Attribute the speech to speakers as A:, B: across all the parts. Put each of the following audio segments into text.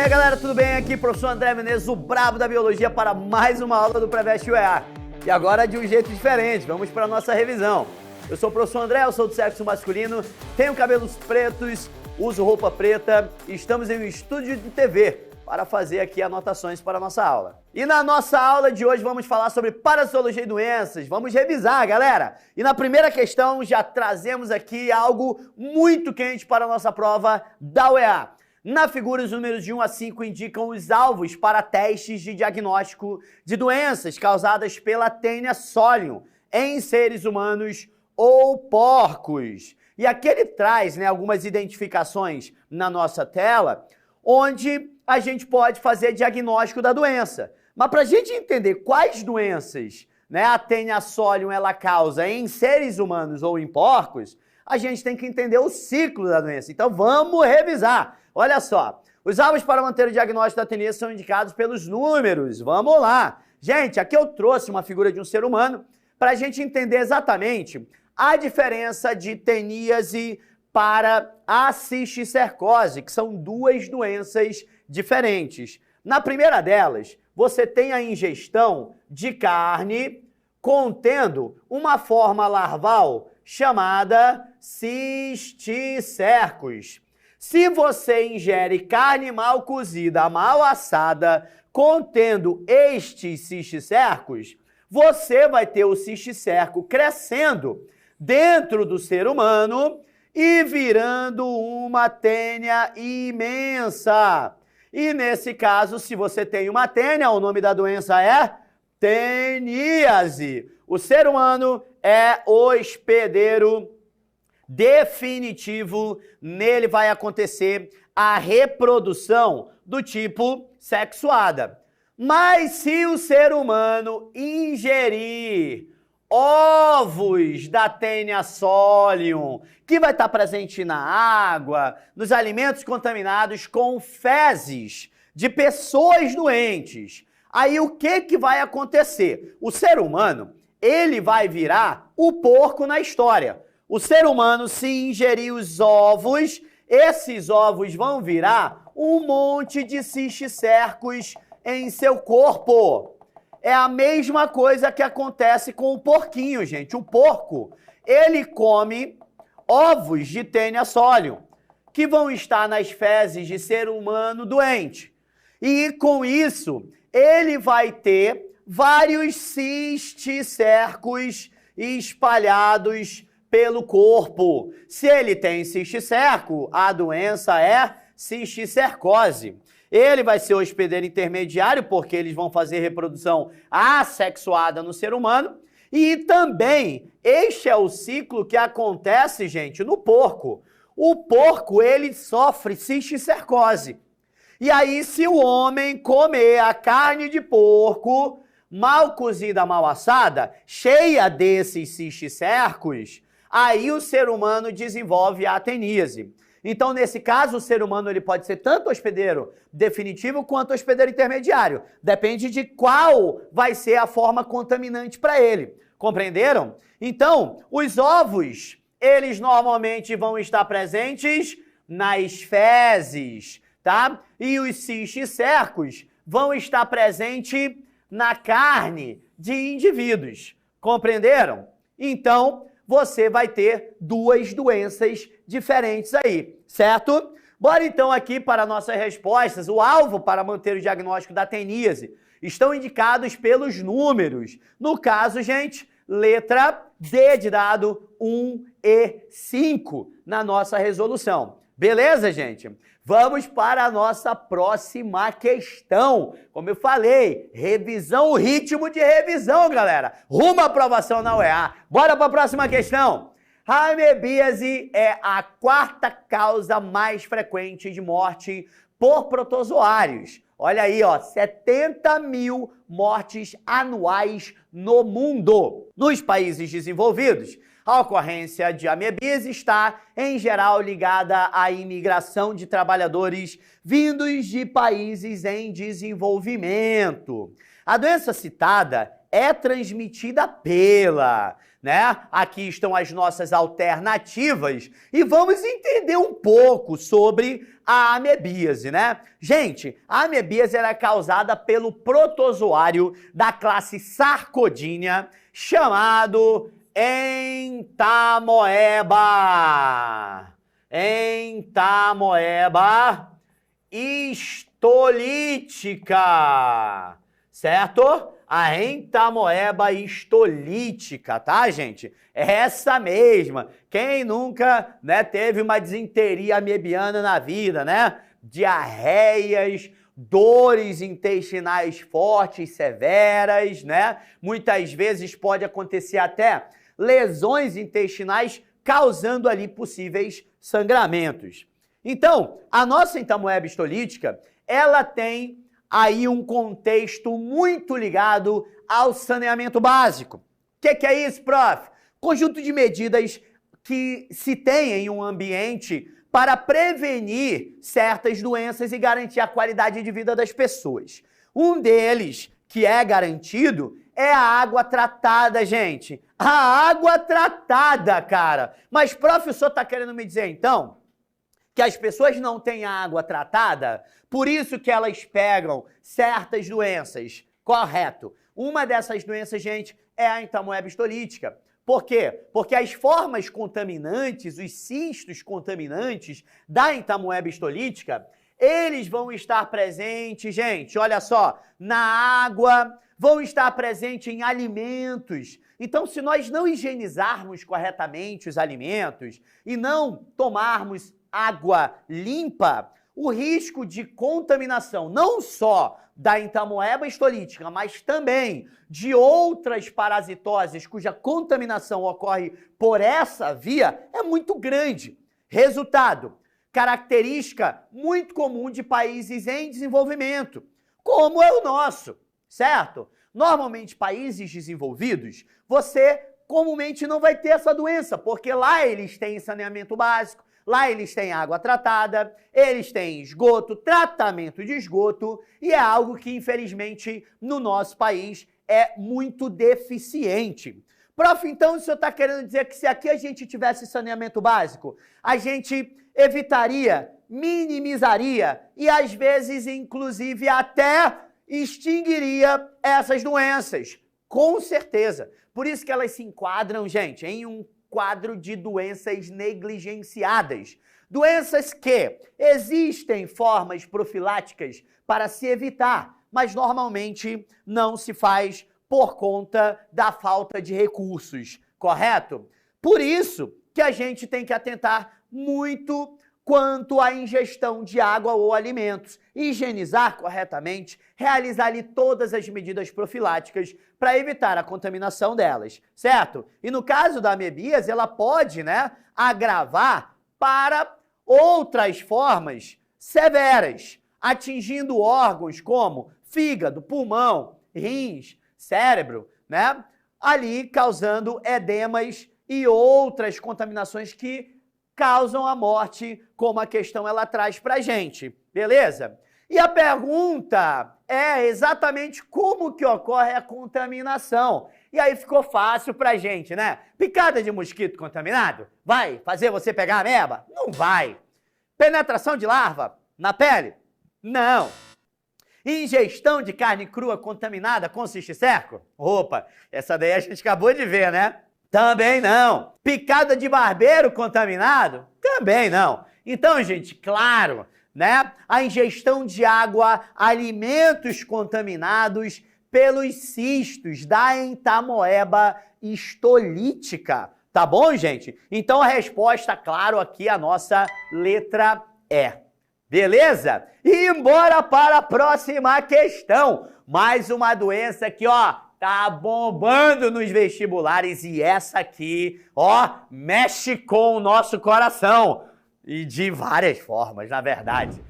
A: aí galera, tudo bem? Aqui professor André Menezes, o brabo da biologia, para mais uma aula do Preveste UEA. E agora de um jeito diferente, vamos para a nossa revisão. Eu sou o professor André, eu sou do sexo masculino, tenho cabelos pretos, uso roupa preta e estamos em um estúdio de TV para fazer aqui anotações para a nossa aula. E na nossa aula de hoje vamos falar sobre parasitologia e doenças, vamos revisar, galera. E na primeira questão já trazemos aqui algo muito quente para a nossa prova da UEA. Na figura, os números de 1 a 5 indicam os alvos para testes de diagnóstico de doenças causadas pela Taenia solium em seres humanos ou porcos. E aqui ele traz, algumas identificações na nossa tela, onde a gente pode fazer diagnóstico da doença. Mas para a gente entender quais doenças a Taenia solium ela causa em seres humanos ou em porcos, a gente tem que entender o ciclo da doença. Então vamos revisar. Olha só, os alvos para manter o diagnóstico da teníase são indicados pelos números. Vamos lá. Gente, aqui eu trouxe uma figura de um ser humano para a gente entender exatamente a diferença de teníase para a cisticercose, que são duas doenças diferentes. Na primeira delas, você tem a ingestão de carne contendo uma forma larval chamada cisticercos. Se você ingere carne mal cozida, mal assada, contendo estes cisticercos, você vai ter o cisticerco crescendo dentro do ser humano e virando uma tênia imensa. E nesse caso, se você tem uma tênia, o nome da doença é teníase. O ser humano é hospedeiro definitivo, nele vai acontecer a reprodução do tipo sexuada. Mas se o ser humano ingerir ovos da Taenia solium, que vai estar presente na água, nos alimentos contaminados com fezes de pessoas doentes, aí o que vai acontecer? O ser humano, ele vai virar o porco na história. O ser humano, se ingerir os ovos, esses ovos vão virar um monte de cisticercos em seu corpo. É a mesma coisa que acontece com o porquinho, gente. O porco, ele come ovos de Taenia solium, que vão estar nas fezes de ser humano doente. E com isso, ele vai ter vários cisticercos espalhados pelo corpo. Se ele tem cisticerco, a doença é cisticercose. Ele vai ser o hospedeiro intermediário, porque eles vão fazer reprodução assexuada no ser humano. E também, este é o ciclo que acontece, gente, no porco. O porco, ele sofre cisticercose. E aí, se o homem comer a carne de porco, mal cozida, mal assada, cheia desses cisticercos, aí o ser humano desenvolve a teníase. Então, nesse caso, o ser humano ele pode ser tanto hospedeiro definitivo quanto hospedeiro intermediário. Depende de qual vai ser a forma contaminante para ele. Compreenderam? Então, os ovos, eles normalmente vão estar presentes nas fezes, tá? E os cisticercos vão estar presentes na carne de indivíduos. Compreenderam? Então, você vai ter duas doenças diferentes aí, certo? Bora então aqui para nossas respostas. O alvo para manter o diagnóstico da teníase estão indicados pelos números. No caso, gente, letra D de dado, 1 e 5 na nossa resolução. Beleza, gente? Vamos para a nossa próxima questão. Como eu falei, revisão, o ritmo de revisão, galera. Rumo à aprovação na UEA. Bora para a próxima questão. A amebíase é a quarta causa mais frequente de morte por protozoários. Olha aí, 70 mil mortes anuais no mundo. Nos países desenvolvidos, a ocorrência de amebíase está, em geral, ligada à imigração de trabalhadores vindos de países em desenvolvimento. A doença citada é transmitida pela, né? Aqui estão as nossas alternativas e vamos entender um pouco sobre a amebíase, né? Gente, a amebíase era causada pelo protozoário da classe Sarcodinia, chamado Entamoeba. Entamoeba histolítica, certo? A entamoeba histolítica, tá, gente? É essa mesma. Quem nunca, né, teve uma disenteria amebiana na vida, né? Diarreias, dores intestinais fortes, severas, né? Muitas vezes pode acontecer até lesões intestinais, causando ali possíveis sangramentos. Então, a nossa entamoeba histolítica, ela tem aí um contexto muito ligado ao saneamento básico. O que é isso, prof? Conjunto de medidas que se tem em um ambiente para prevenir certas doenças e garantir a qualidade de vida das pessoas. Um deles, que é garantido, é a água tratada, gente. A água tratada, cara. Mas, prof, o senhor está querendo me dizer, então, que as pessoas não têm água tratada, por isso que elas pegam certas doenças. Correto. Uma dessas doenças, gente, é a entamoeba histolítica. Por quê? Porque as formas contaminantes, os cistos contaminantes da entamoeba histolítica, eles vão estar presentes, gente, olha só, na água, vão estar presentes em alimentos. Então, se nós não higienizarmos corretamente os alimentos e não tomarmos água limpa, o risco de contaminação, não só da entamoeba histolítica, mas também de outras parasitoses cuja contaminação ocorre por essa via, é muito grande. Resultado, característica muito comum de países em desenvolvimento, como é o nosso, certo? Normalmente, países desenvolvidos, você comumente não vai ter essa doença, porque lá eles têm saneamento básico, lá eles têm água tratada, eles têm esgoto, tratamento de esgoto, e é algo que, infelizmente, no nosso país é muito deficiente. Prof, então o senhor está querendo dizer que se aqui a gente tivesse saneamento básico, a gente evitaria, minimizaria e, às vezes, inclusive, até extinguiria essas doenças? Com certeza. Por isso que elas se enquadram, gente, em um quadro de doenças negligenciadas. Doenças que existem formas profiláticas para se evitar, mas normalmente não se faz por conta da falta de recursos, correto? Por isso que a gente tem que atentar muito quanto à ingestão de água ou alimentos, higienizar corretamente, realizar ali todas as medidas profiláticas para evitar a contaminação delas, certo? E no caso da amebíase, ela pode, né, agravar para outras formas severas, atingindo órgãos como fígado, pulmão, rins, cérebro, né? Ali causando edemas e outras contaminações que causam a morte, como a questão ela traz pra gente, beleza? E a pergunta é exatamente como que ocorre a contaminação. E aí ficou fácil pra gente, né? Picada de mosquito contaminado vai fazer você pegar a ameba? Não vai. Penetração de larva na pele? Não. Ingestão de carne crua contaminada com cisticerco? Opa, essa daí a gente acabou de ver, né? Também não. Picada de barbeiro contaminado? Também não. Então, gente, claro, né? A ingestão de água, alimentos contaminados pelos cistos da entamoeba histolítica. Tá bom, gente? Então, a resposta, claro, aqui a nossa letra E. Beleza? E bora para a próxima questão. Mais uma doença que, ó, tá bombando nos vestibulares e essa aqui, ó, mexe com o nosso coração. E de várias formas, na verdade.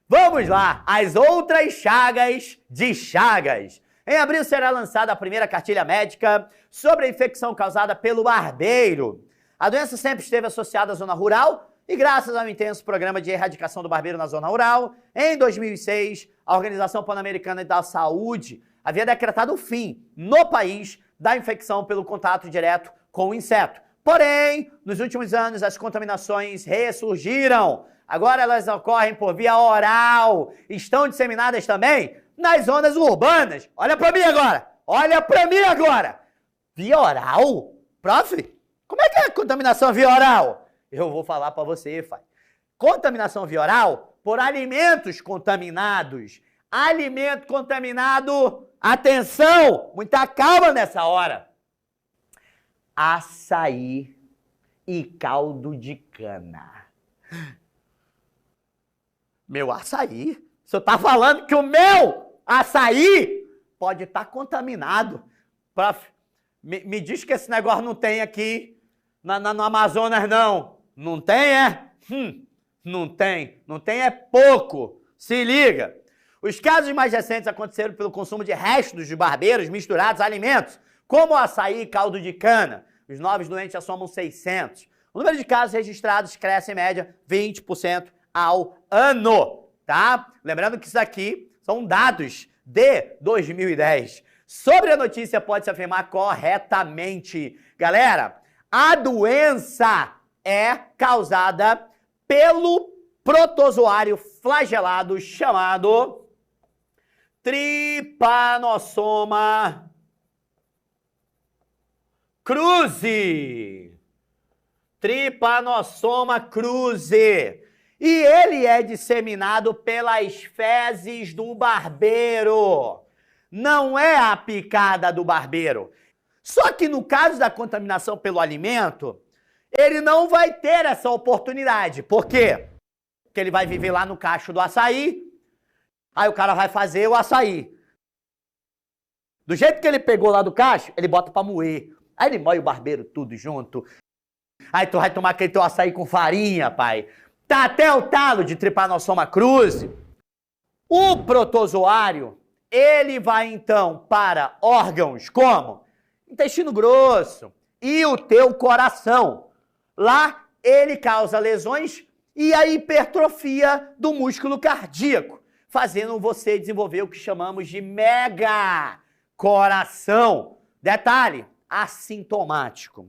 A: Vamos lá, as outras chagas de Chagas. Em abril será lançada a primeira cartilha médica sobre a infecção causada pelo barbeiro. A doença sempre esteve associada à zona rural e graças ao intenso programa de erradicação do barbeiro na zona rural, em 2006, a Organização Pan-Americana da Saúde havia decretado o fim no país da infecção pelo contato direto com o inseto. Porém, nos últimos anos, as contaminações ressurgiram. Agora elas ocorrem por via oral. Estão disseminadas também nas zonas urbanas. Olha para mim agora. Olha para mim agora. Via oral? Prof, como é que é a contaminação via oral? Eu vou falar para você, Fai. Contaminação via oral por alimentos contaminados. Alimento contaminado, atenção, muita calma nessa hora. Açaí e caldo de cana. Meu açaí? O senhor tá falando que o meu açaí pode estar contaminado? Prof, me diz que esse negócio não tem aqui no Amazonas, não. Não tem, é? Não tem. Não tem é pouco. Se liga. Os casos mais recentes aconteceram pelo consumo de restos de barbeiros misturados a alimentos, como o açaí e caldo de cana. Os novos doentes já somam 600. O número de casos registrados cresce em média 20% ao ano, tá? Lembrando que isso aqui são dados de 2010. Sobre a notícia pode-se afirmar corretamente. Galera, a doença é causada pelo protozoário flagelado chamado Trypanosoma cruzi. Trypanosoma cruzi. E ele é disseminado pelas fezes do barbeiro. Não é a picada do barbeiro. Só que no caso da contaminação pelo alimento, ele não vai ter essa oportunidade. Por quê? Porque ele vai viver lá no cacho do açaí, aí o cara vai fazer o açaí. Do jeito que ele pegou lá do cacho, ele bota pra moer. Aí ele moe o barbeiro tudo junto. Aí tu vai tomar aquele teu açaí com farinha, pai. Tá até o talo de Trypanosoma cruzi. O protozoário, ele vai então para órgãos como intestino grosso e o teu coração. Lá ele causa lesões e a hipertrofia do músculo cardíaco, fazendo você desenvolver o que chamamos de mega coração. Detalhe, assintomático.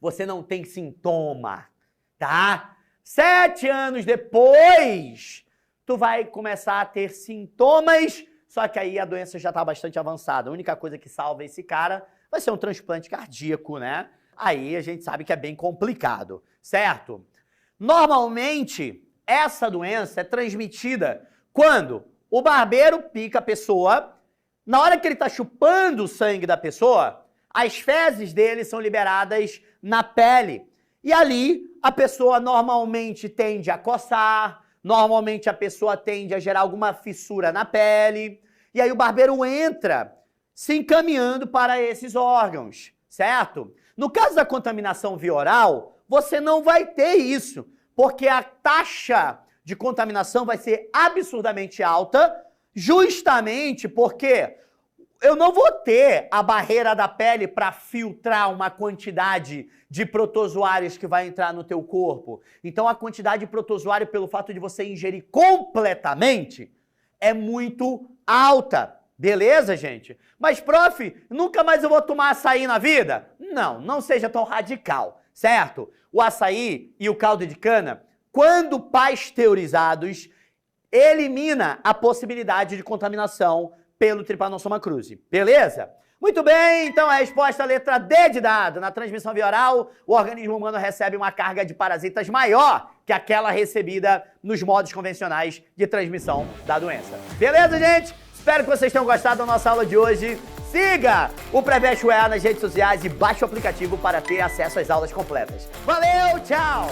A: Você não tem sintoma, tá? 7 anos depois, tu vai começar a ter sintomas, só que aí a doença já tá bastante avançada. A única coisa que salva esse cara vai ser um transplante cardíaco, né? Aí a gente sabe que é bem complicado, certo? Normalmente, essa doença é transmitida quando o barbeiro pica a pessoa, na hora que ele tá chupando o sangue da pessoa, as fezes dele são liberadas na pele. E ali, a pessoa normalmente tende a coçar, normalmente a pessoa tende a gerar alguma fissura na pele, e aí o barbeiro entra se encaminhando para esses órgãos, certo? No caso da contaminação via oral, você não vai ter isso, porque a taxa de contaminação vai ser absurdamente alta, justamente porque eu não vou ter a barreira da pele para filtrar uma quantidade de protozoários que vai entrar no teu corpo. Então a quantidade de protozoário, pelo fato de você ingerir completamente, é muito alta. Beleza, gente? Mas, prof, nunca mais eu vou tomar açaí na vida? Não, não seja tão radical, certo? O açaí e o caldo de cana, quando pasteurizados, elimina a possibilidade de contaminação pelo Trypanosoma cruzi, beleza? Muito bem, então a resposta, a letra D de dado. Na transmissão via oral, o organismo humano recebe uma carga de parasitas maior que aquela recebida nos modos convencionais de transmissão da doença. Beleza, gente? Espero que vocês tenham gostado da nossa aula de hoje. Siga o Preveste UEA nas redes sociais e baixe o aplicativo para ter acesso às aulas completas. Valeu, tchau!